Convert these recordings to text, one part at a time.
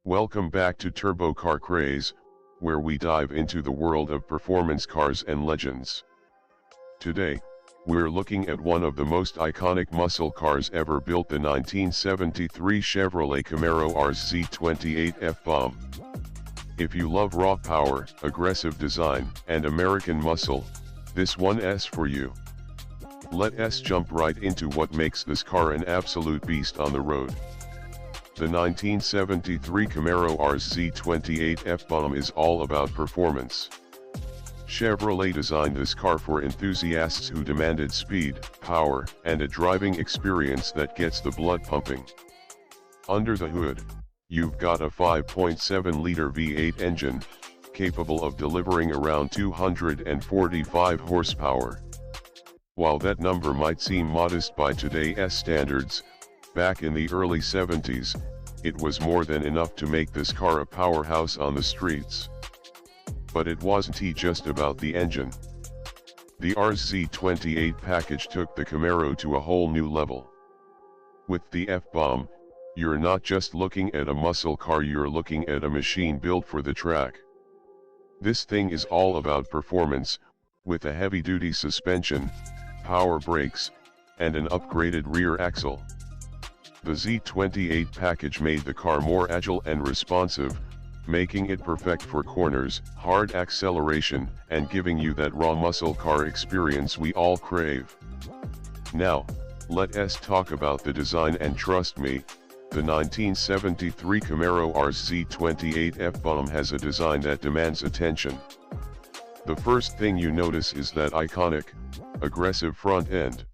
Welcome back to Turbo Car Craze, where we dive into the world of performance cars and legends. Today, we're looking at one of the most iconic muscle cars ever built, the 1973 Chevrolet Camaro RS-Z28 F-Bomb. If you love raw power, aggressive design, and American muscle, this one's for you. Let's jump right into what makes this car an absolute beast on the road. The 1973 Camaro RS-Z28 F-Bomb is all about performance. Chevrolet designed this car for enthusiasts who demanded speed, power, and a driving experience that gets the blood pumping. Under the hood, you've got a 5.7-liter V8 engine, capable of delivering around 245 horsepower. While that number might seem modest by today's standards, back in the early 70s, it was more than enough to make this car a powerhouse on the streets. But it wasn't just about the engine. The RS-Z28 package took the Camaro to a whole new level. With the F-Bomb, you're not just looking at a muscle car, you're looking at a machine built for the track. This thing is all about performance, with a heavy-duty suspension, power brakes, and an upgraded rear axle. The Z28 package made the car more agile and responsive, making it perfect for corners, hard acceleration, and giving you that raw muscle car experience we all crave. Now, let's talk about the design, and trust me, the 1973 Camaro RS-Z28 F-Bomb has a design that demands attention. The first thing you notice is that iconic, aggressive front end.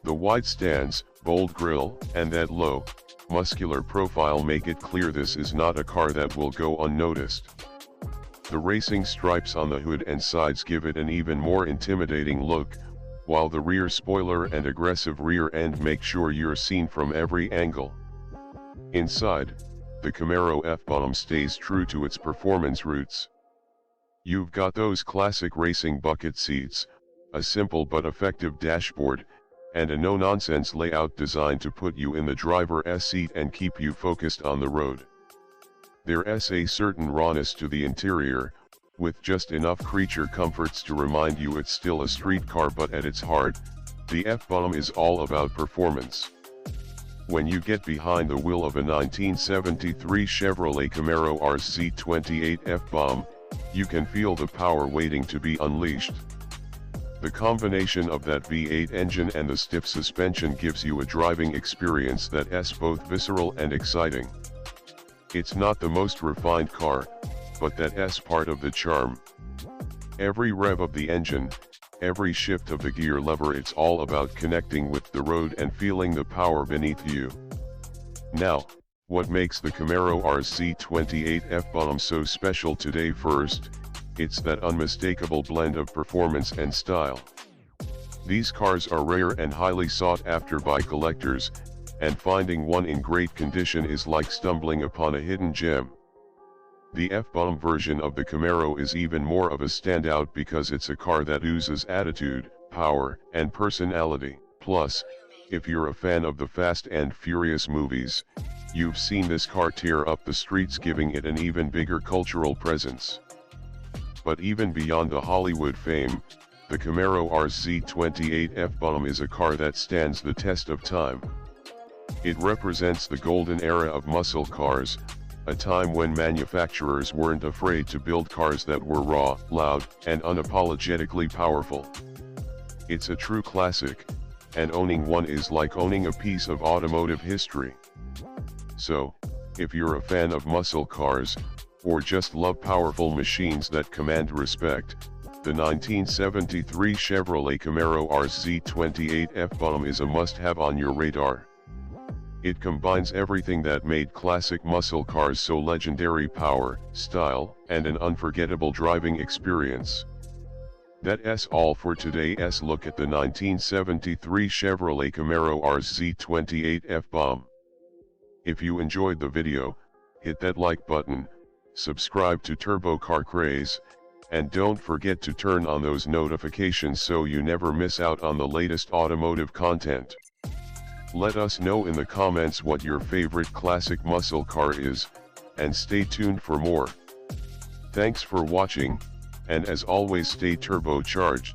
The wide stands, bold grille, and that low, muscular profile make it clear this is not a car that will go unnoticed. The racing stripes on the hood and sides give it an even more intimidating look, while the rear spoiler and aggressive rear end make sure you're seen from every angle. Inside, the Camaro F-Bomb stays true to its performance roots. You've got those classic racing bucket seats, a simple but effective dashboard, and a no-nonsense layout designed to put you in the driver's seat and keep you focused on the road. There's a certain rawness to the interior, with just enough creature comforts to remind you it's still a street car, but at its heart, the F-Bomb is all about performance. When you get behind the wheel of a 1973 Chevrolet Camaro RS-Z28 F-Bomb, you can feel the power waiting to be unleashed. The combination of that V8 engine and the stiff suspension gives you a driving experience that's both visceral and exciting. It's not the most refined car, but that's part of the charm. Every rev of the engine, every shift of the gear lever, it's all about connecting with the road and feeling the power beneath you. Now, what makes the Camaro RS-Z28 F-Bomb so special today? First, it's that unmistakable blend of performance and style. These cars are rare and highly sought after by collectors, and finding one in great condition is like stumbling upon a hidden gem. The F-Bomb version of the Camaro is even more of a standout because it's a car that oozes attitude, power, and personality. Plus, if you're a fan of the Fast and Furious movies, you've seen this car tear up the streets, giving it an even bigger cultural presence. But even beyond the Hollywood fame, the Camaro RS-Z28 F-Bomb is a car that stands the test of time. It represents the golden era of muscle cars, a time when manufacturers weren't afraid to build cars that were raw, loud, and unapologetically powerful. It's a true classic, and owning one is like owning a piece of automotive history. So, if you're a fan of muscle cars, or just love powerful machines that command respect, the 1973 Chevrolet Camaro RS-Z28 F-Bomb is a must-have on your radar. It combines everything that made classic muscle cars so legendary: power, style, and an unforgettable driving experience. That's all for today's look at the 1973 Chevrolet Camaro RS-Z28 F-Bomb. If you enjoyed the video, hit that like button, subscribe to Turbo Car Craze, and don't forget to turn on those notifications so you never miss out on the latest automotive content. Let us know in the comments what your favorite classic muscle car is, and stay tuned for more. Thanks for watching, and as always stay turbocharged.